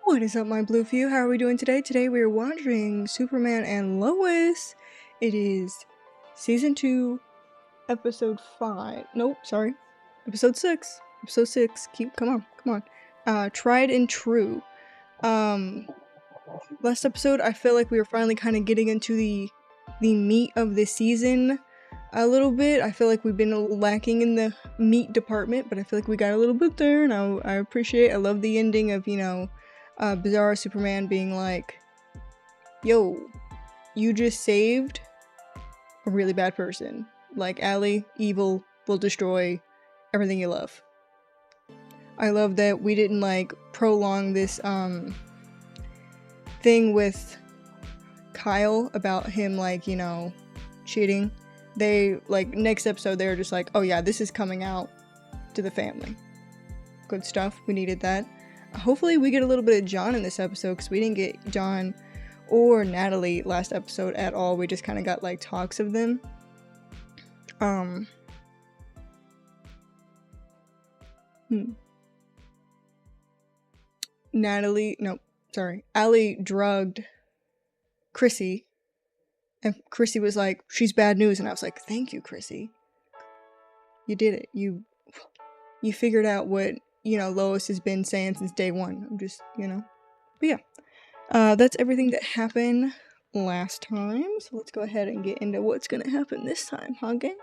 What is up, my blue few? How are we doing today? Today we are watching Superman and Lois. It is season 2, episode 5. Nope, sorry. Episode 6. Episode 6. Come on. Tried and True. Last episode I feel like we were finally kind of getting into the meat of the season a little bit. I feel like we've been lacking in the meat department, but I feel like we got a little bit there, and I love the ending of, Bizarro Superman being like, yo, you just saved a really bad person. Like, Allie, evil, will destroy everything you love. I love that we didn't, like, prolong this, thing with Kyle about him, like, cheating. They, like, next episode, they were just like, oh yeah, this is coming out to the family. Good stuff. We needed that. Hopefully we get a little bit of John in this episode, because we didn't get John or Natalie last episode at all. We just kind of got, like, talks of them. Allie drugged Chrissy, and Chrissy was like, she's bad news, and I was like, thank you, Chrissy. You did it. You figured out what, Lois has been saying since day one. I'm just, but yeah. That's everything that happened last time, so let's go ahead and get into what's gonna happen this time, huh, gang?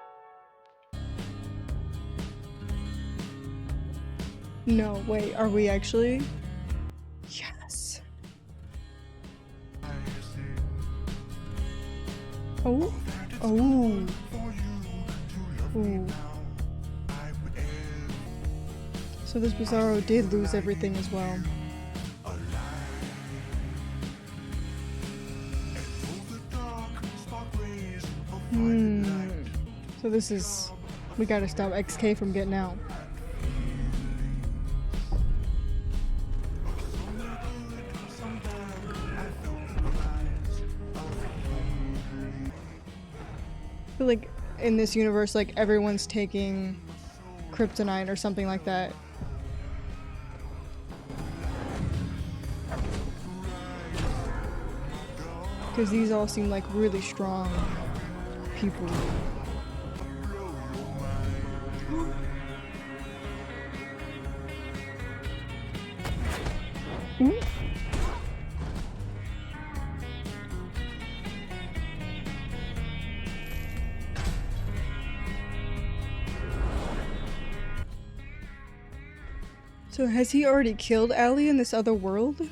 No, wait, are we actually? Yes. Oh. Ooh. So this Bizarro did lose everything as well. So this is... we gotta stop XK from getting out. I feel like in this universe, like, everyone's taking kryptonite or something like that. Because these all seem like really strong people. So has he already killed Allie in this other world?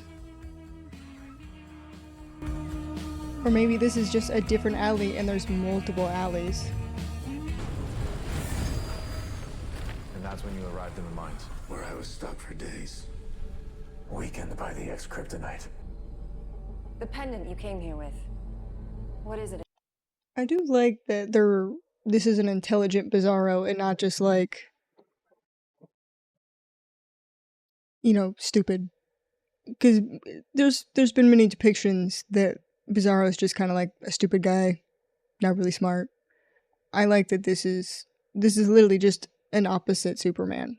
Or maybe this is just a different alley and there's multiple alleys. And that's when you arrived in the mines. Where I was stuck for days. Weakened by the X-Kryptonite. The pendant you came here with. What is it? I do like that this is an intelligent Bizarro and not just like, stupid. Because there's been many depictions that Bizarro is just kind of like a stupid guy, not really smart. I like that this is literally just an opposite Superman.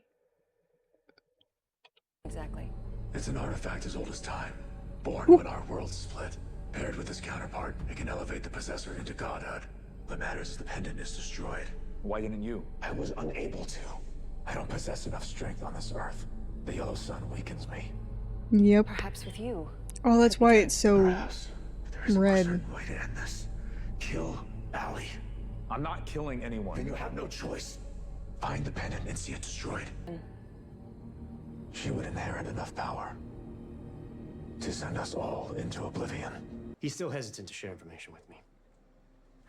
Exactly. It's an artifact as old as time, born when our worlds split. Paired with its counterpart, it can elevate the possessor into godhood. What matters is the pendant is destroyed. Why didn't you? I was unable to. I don't possess enough strength on this earth. The yellow sun weakens me. Yep. Perhaps with you. Oh, that's why it's so Perhaps. There's red. a certain way to end this. Kill Allie. I'm not killing anyone. Then you have no choice. Find the pendant and see it destroyed. She would inherit enough power to send us all into oblivion. He's still hesitant to share information with me.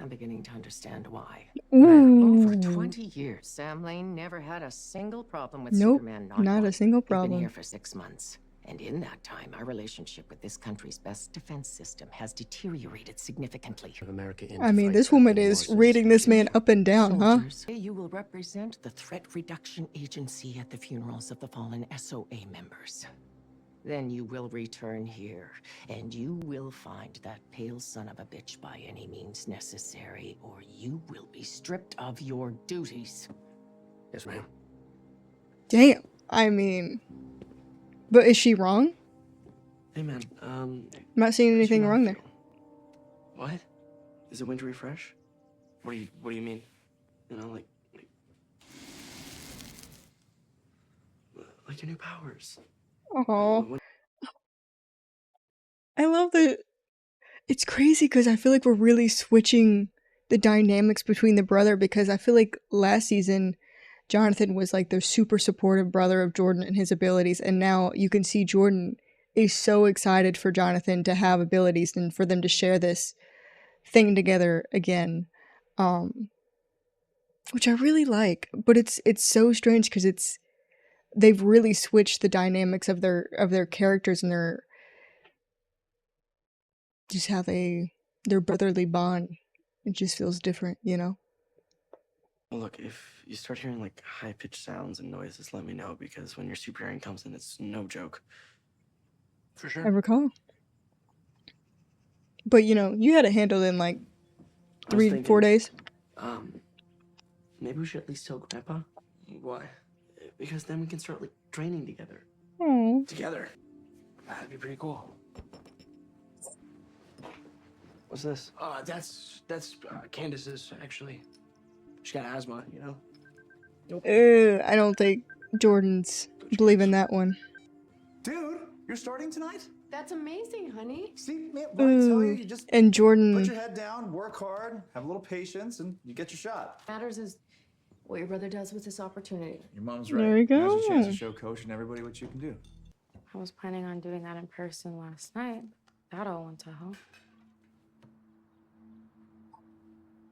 I'm beginning to understand why. Ooh. Over 20 years, Sam Lane never had a single problem with Nope, Superman. not a single I've been problem. here for 6 months. And in that time, our relationship with this country's best defense system has deteriorated significantly. Of America I mean, this woman is rating this man up and down, huh? Soldiers, you will represent the Threat Reduction Agency at the funerals of the fallen SOA members. Then you will return here, and you will find that pale son of a bitch by any means necessary, or you will be stripped of your duties. Yes, ma'am. Damn. I mean, but is she wrong? Hey man, I'm not seeing how's your anything mom wrong there. feel? What? Is it wintry fresh? What do you mean? You know, like your new powers. Oh, When- I love the. It's crazy because I feel like we're really switching the dynamics between the brother, because I feel like last season Jonathan was like the super supportive brother of Jordan and his abilities, and now you can see Jordan is so excited for Jonathan to have abilities and for them to share this thing together again, which I really like. But it's so strange because they've really switched the dynamics of their characters and their just how their brotherly bond. It just feels different, you know. Well, look, if you start hearing like high-pitched sounds and noises, let me know, because when your super hearing comes in, it's no joke. For I sure. recall. But you know, you had it handled in like I was 3-4 thinking, days. Maybe we should at least tell Grandpa. Why? Because then we can start like training together. Oh, Together. That'd be pretty cool. What's this? That's Candace's, actually. She got asthma, you know? I don't think Jordan's believing that one. Dude, you're starting tonight? That's amazing, honey. See, man, what I tell you, Ooh, you just and put Jordan, your head down, work hard, have a little patience, and you get your shot. Matters is what your brother does with this opportunity. Your mom's There right. we Now's your chance go. to show Coach and everybody what you can do. I was planning on doing that in person last night. That all went to hell.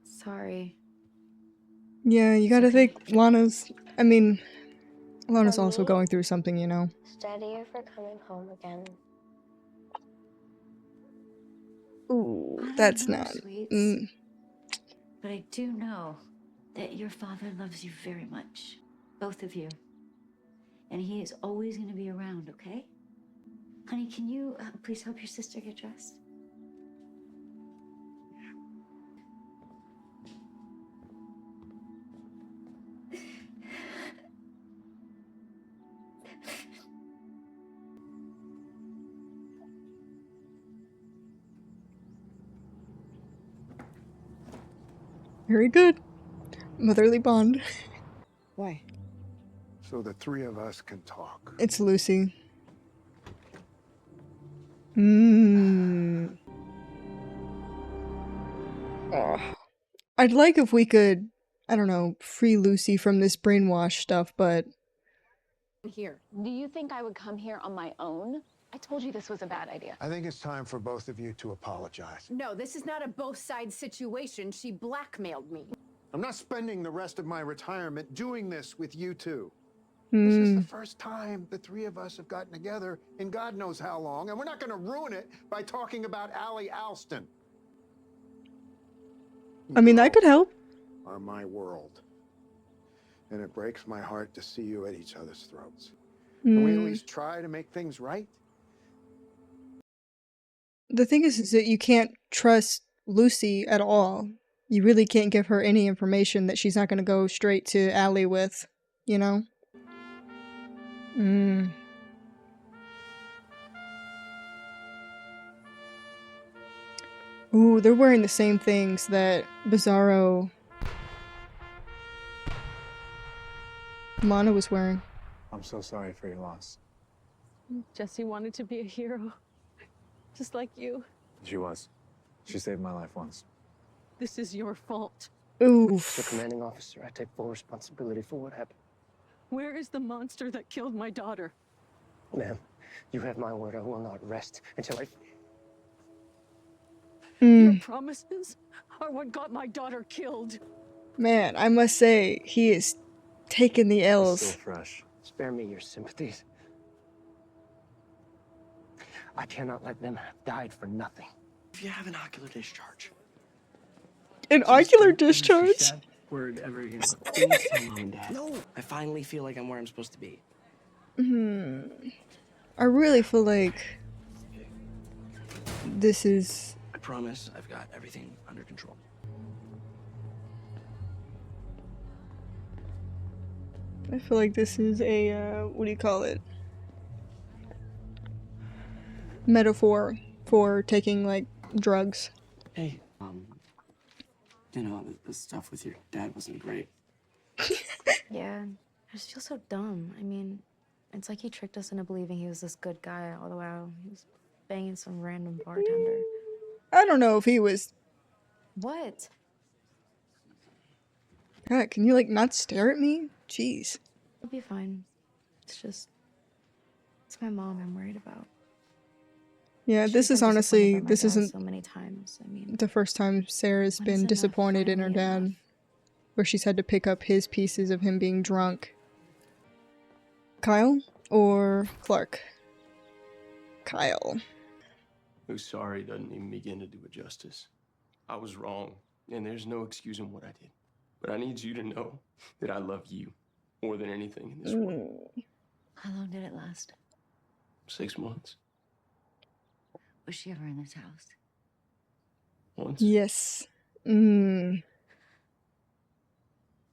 Sorry. Yeah, you gotta think Lana's also Mommy? going through something, you know. Steadier for coming home again. Ooh, I don't that's know, not. sweets. But I do know that your father loves you very much. Both of you. And he is always going to be around, okay? Honey, can you please help your sister get dressed? Very good. Motherly bond. Why? So the three of us can talk. It's Lucy. Mmm. Oh. I'd like if we could, I don't know, free Lucy from this brainwash stuff, but Here. Do you think I would come here on my own? I told you this was a bad idea. I think it's time for both of you to apologize. No, this is not a both sides situation. She blackmailed me. I'm not spending the rest of my retirement doing this with you two. This is the first time the three of us have gotten together in God knows how long, and we're not going to ruin it by talking about Allie Alston. I mean, that could help. Are my world. And it breaks my heart to see you at each other's throats. Can we at least try to make things right? The thing is that you can't trust Lucy at all. You really can't give her any information that she's not going to go straight to Allie with, you know? Ooh, they're wearing the same things that Bizarro Mana was wearing. I'm so sorry for your loss. Jessie wanted to be a hero, just like you. She was. She saved my life once. This is your fault. Oof. The commanding officer, I take full responsibility for what happened. Where is the monster that killed my daughter? Ma'am, you have my word. I will not rest until I... Your promises are what got my daughter killed. Man, I must say, he is taking the It's L's. still fresh. Spare me your sympathies. I cannot let them have died for nothing. If you have an ocular discharge. An please ocular don't ever say discharge? that word ever again. Please tell Mom and Dad. No, I finally feel like I'm where I'm supposed to be. I really feel like this is... I promise I've got everything under control. I feel like this is a, what do you call it? metaphor for taking like drugs. Hey, you know, the stuff with your dad wasn't great. Yeah, I just feel so dumb. I mean, it's like he tricked us into believing he was this good guy all the while he was banging some random bartender. I don't know if he was. What? God, can you like not stare at me? Jeez. It'll be fine. It's my mom I'm worried about. Yeah, this She's is been honestly, disappointed by my this dad isn't so many times. I mean, the first time Sarah's when is been enough disappointed in her finally dad, enough? where she's had to pick up his pieces of him being drunk. Kyle or Clark? Kyle. Who's sorry doesn't even begin to do it justice. I was wrong, and there's no excusing what I did. But I need you to know that I love you more than anything in this world. How long did it last? 6 months. Was she ever in this house? Once. Yes. Did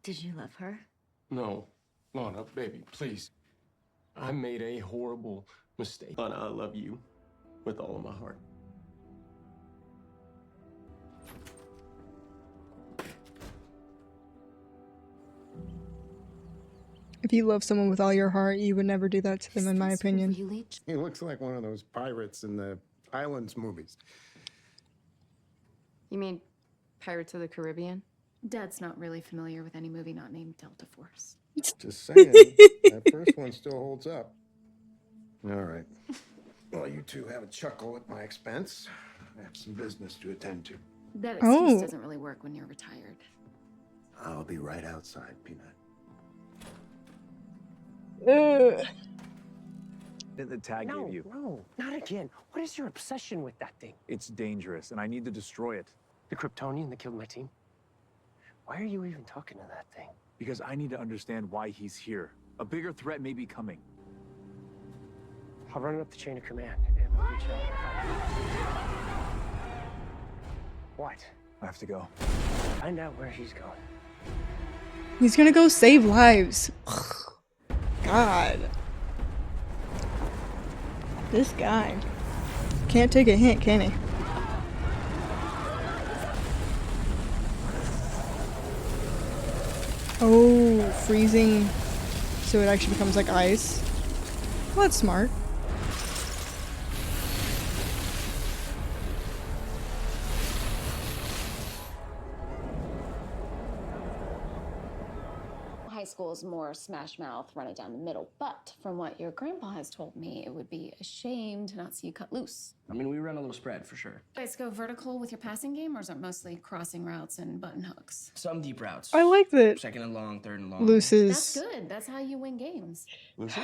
you love her? No. No, baby, please. I made a horrible mistake. But I love you with all of my heart. If you love someone with all your heart, you would never do that to them, in my opinion. Really? He looks like one of those pirates in the Islands movies. You mean Pirates of the Caribbean? Dad's not really familiar with any movie not named Delta Force. Just saying, that first one still holds up. All right. Well, you two have a chuckle at my expense. I have some business to attend to. That excuse doesn't really work when you're retired. I'll be right outside, Peanut. The tag gave you. No, not again. What is your obsession with that thing? It's dangerous, and I need to destroy it. The Kryptonian that killed my team? Why are you even talking to that thing? Because I need to understand why he's here. A bigger threat may be coming. I'll run it up the chain of command, and I'll reach out. What? I have to go. Find out where he's going. He's gonna go save lives. God. This guy. Can't take a hint, can he? Oh, freezing so it actually becomes like ice. Well, that's smart. High school is more smash mouth, run it down the middle. But from what your grandpa has told me, it would be a shame to not see you cut loose. I mean, we run a little spread for sure. You guys go vertical with your passing game, or is it mostly crossing routes and button hooks? Some deep routes. I like that. Second and long, third and long. Luce's. That's good. That's how you win games. Lucy?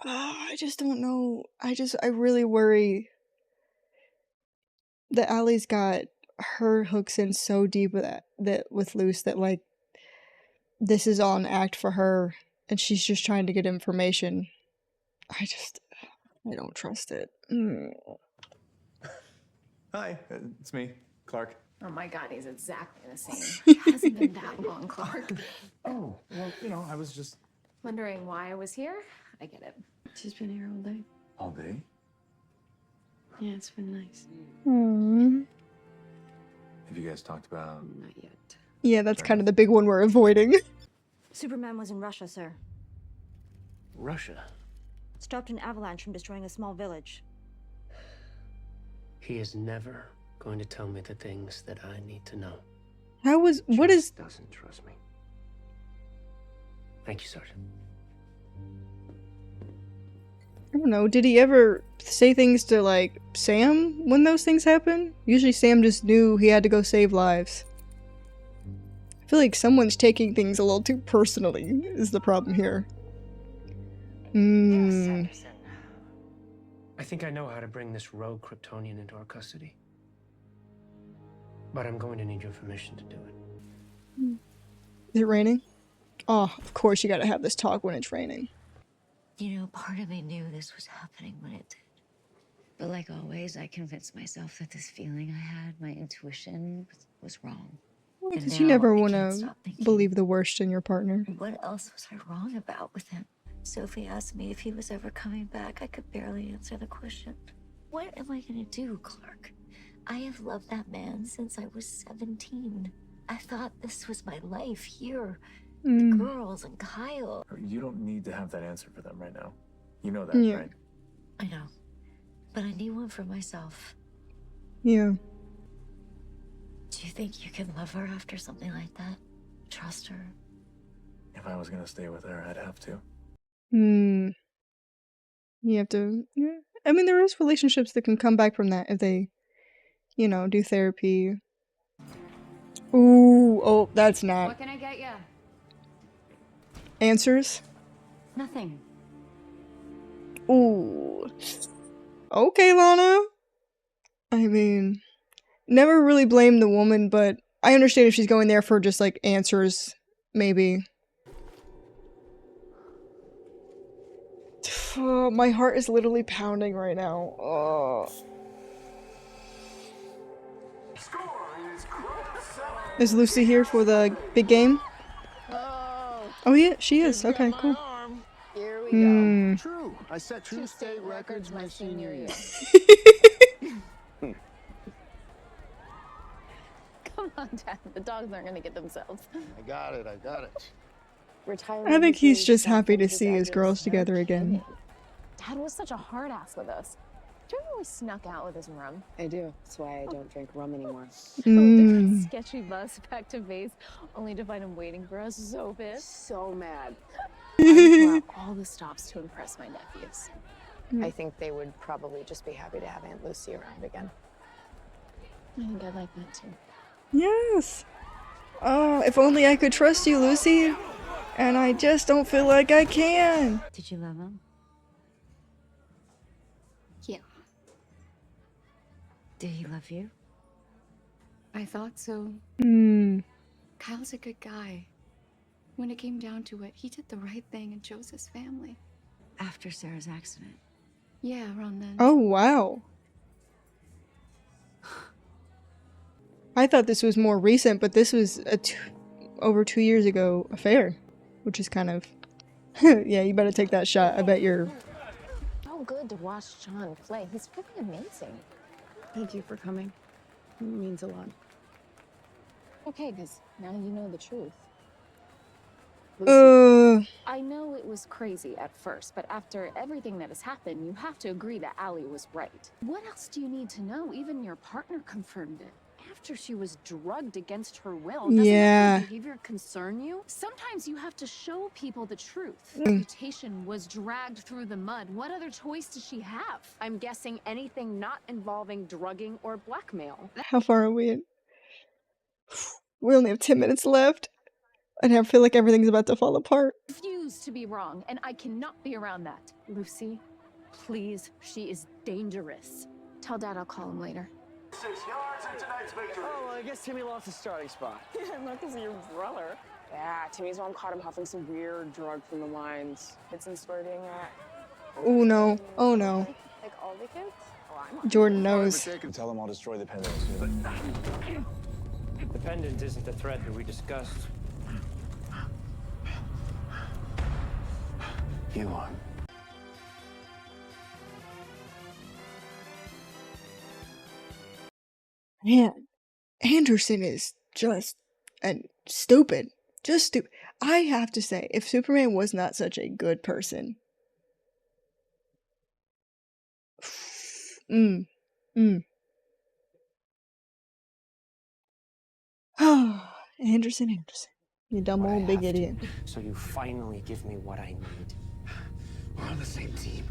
I just don't know. I really worry that Allie's got her hooks in so deep with that with Luce that like this is all an act for her and she's just trying to get information. I don't trust it. Hi, it's me, Clark. Oh my God, he's exactly the same. It hasn't been that long, Clark. Oh, well, I was just... Wondering why I was here? I get it. She's been here all day. All day? Yeah, it's been nice. Have you guys talked about... Not yet. Yeah, that's kind of the big one we're avoiding. Superman was in Russia, sir. Russia? Stopped an avalanche from destroying a small village. He is never going to tell me the things that I need to know. What is... Doesn't trust me. Thank you, Sergeant. I don't know, did he ever say things to, like, Sam when those things happen? Usually Sam just knew he had to go save lives. I feel like someone's taking things a little too personally, is the problem here. Yes, Anderson. I think I know how to bring this rogue Kryptonian into our custody. But I'm going to need your permission to do it. Is it raining? Oh, of course you gotta have this talk when it's raining. You know, part of me knew this was happening when it did. But like always, I convinced myself that this feeling I had, my intuition, was wrong. Because you never want to believe the worst in your partner. What else was I wrong about with him? Sophie asked me if he was ever coming back. I could barely answer the question. What am I gonna do, Clark? I have loved that man since I was 17. I thought this was my life here. The girls and Kyle. You don't need to have that answer for them right now. You know that, Yeah. right? I know. But I need one for myself. Yeah. Do you think you can love her after something like that? Trust her? If I was gonna stay with her, I'd have to. You have to, yeah. I mean, there is relationships that can come back from that if they, you know, do therapy. Ooh, oh, that's not. What can I get ya? Answers? Nothing. Ooh. Okay, Lana. I mean, never really blame the woman, but I understand if she's going there for just, like, answers, maybe. Oh, my heart is literally pounding right now. Oh. Is Lucy here for the big game? Oh yeah, she is. Okay, cool. Here we go. True. I set 2 state records my senior year. Come on, Dad. The dogs aren't gonna get themselves. I got it. I think he's just happy to see his girls together again. Dad was such a hard ass with us. Do you remember we snuck out with his rum? I do. That's why I don't drink rum anymore. Sketchy bus back to base, only to find him waiting for us. So pissed. So mad. I pull out all the stops to impress my nephews. I think they would probably just be happy to have Aunt Lucy around again. I think I'd like that too. Yes. Oh, if only I could trust you, Lucy. And I just don't feel like I can. Did you love him? Yeah. Did he love you? I thought so. Kyle's a good guy. When it came down to it, he did the right thing and chose his family. After Sarah's accident? Yeah, around then. Oh, wow. I thought this was more recent, but this was a over 2 years ago affair, which is kind of... yeah, you better take that shot. I bet you're... So good to watch John play. He's really amazing. Thank you for coming. It means a lot. Okay, because now you know the truth. I know it was crazy at first, but after everything that has happened, you have to agree that Allie was right. What else do you need to know? Even your partner confirmed it. After she was drugged against her will, doesn't that behavior concern you? Sometimes you have to show people the truth. Reputation was dragged through the mud. What other choice does she have? I'm guessing anything not involving drugging or blackmail. How far are we in? We only have 10 minutes left. And I feel like everything's about to fall apart. I refuse to be wrong, and I cannot be around that. Lucy, please, she is dangerous. Tell Dad I'll call him later. 6 yards in tonight's victory. Oh, well, I guess Timmy lost his starting spot. Not because of your brother. Yeah, Timmy's mom caught him huffing some weird drug from the mines. It's in squirting at... Oh no. Oh no. Like all the kids? Oh, I'm Jordan knows. Tell him I'll destroy the pendant. The pendant isn't the threat that we discussed. You are. Man, Anderson is just stupid. Just stupid. I have to say, if Superman was not such a good person. Anderson. You dumb old big idiot. So you finally give me what I need. We're on the same team.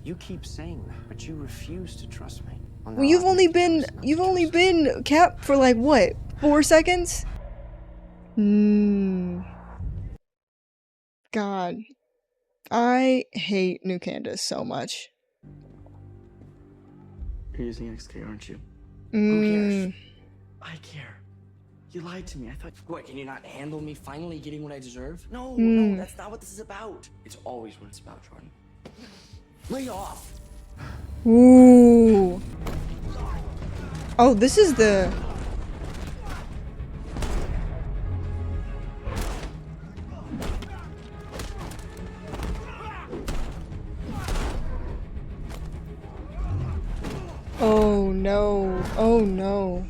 You keep saying that, but you refuse to trust me. Well, you've only been Cap for like what, 4 seconds? God, I hate New Candace so much. You're using XK, aren't you? Who cares? I care. You lied to me. I thought, what, can you not handle me finally getting what I deserve? No, that's not what this is about. It's always what it's about, Jordan. Lay off. Ooh. Oh, this is the... no. Oh no.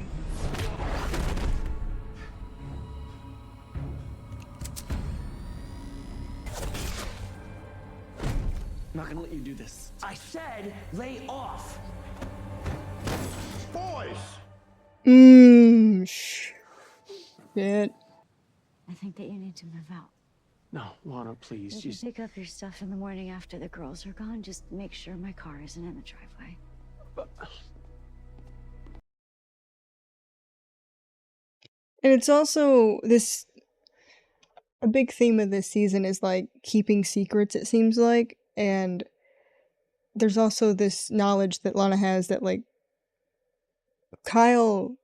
I'm not gonna let you do this. I said lay off. Boys! Shit. I think that you need to move out. No, Lana, please. You can pick up your stuff in the morning after the girls are gone. Just make sure my car isn't in the driveway. And it's also this, a big theme of this season is like keeping secrets, it seems like. And there's also this knowledge that Lana has that like Kyle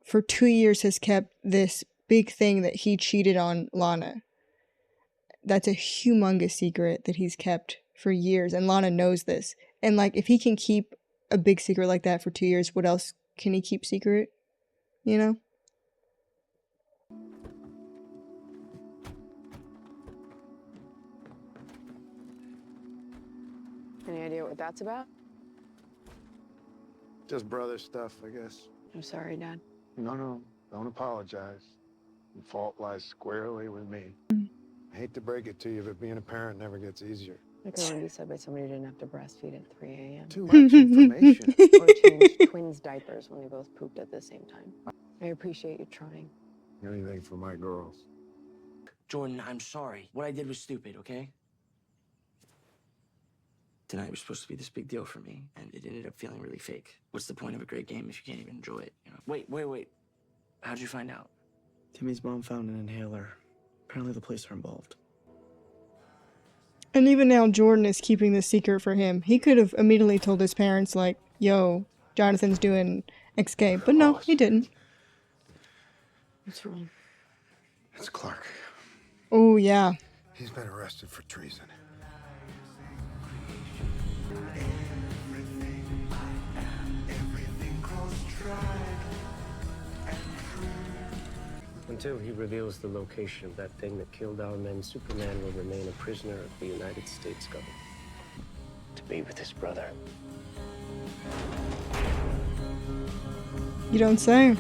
for 2 years has kept this big thing that he cheated on Lana. That's a humongous secret that he's kept for years, and Lana knows this. And like, if he can keep a big secret like that for 2 years, what else can he keep secret? You know? Any idea what that's about? Just brother stuff, I guess. I'm sorry, Dad. No, don't apologize. The fault lies squarely with me. I hate to break it to you, but being a parent never gets easier. It can only be said by somebody who didn't have to breastfeed at 3 a.m. Too much information. Or change twins' diapers when they both pooped at the same time. I appreciate you trying. Anything for my girls. Jordan, I'm sorry. What I did was stupid, okay? Tonight was supposed to be this big deal for me, and it ended up feeling really fake. What's the point of a great game if you can't even enjoy it, you know? Wait. How'd you find out? Timmy's mom found an inhaler. Apparently the police are involved. And even now, Jordan is keeping this secret for him. He could have immediately told his parents, like, yo, Jonathan's doing XK. But no, he didn't. What's wrong? It's Clark. Oh, yeah. He's been arrested for treason. Until he reveals the location of that thing that killed our men, Superman will remain a prisoner of the United States government. To be with his brother. You don't say.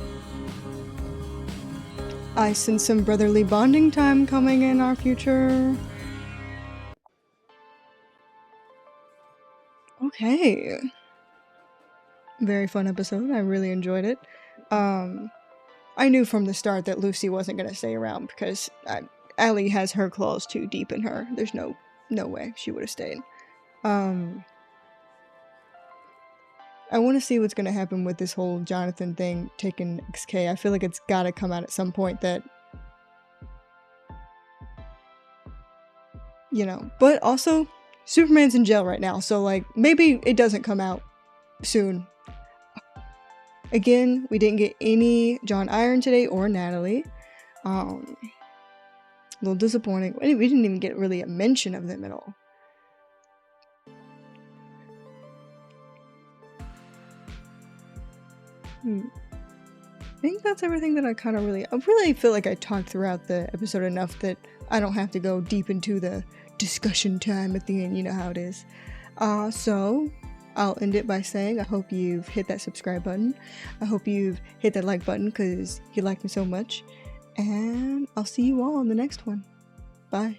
I sense some brotherly bonding time coming in our future. Okay. Very fun episode. I really enjoyed it. I knew from the start that Lucy wasn't going to stay around because Allie has her claws too deep in her. There's no way she would have stayed. I want to see what's going to happen with this whole Jonathan thing taking XK. I feel like it's got to come out at some point that, you know, but also Superman's in jail right now, so like maybe it doesn't come out soon. Again, we didn't get any John Iron today or Natalie. A little disappointing. We didn't even get really a mention of them at all. I think that's everything that I really feel like I talked throughout the episode enough that I don't have to go deep into the discussion time at the end. You know how it is. So I'll end it by saying I hope you've hit that subscribe button. I hope you've hit that like button because you like me so much. And I'll see you all in the next one. Bye.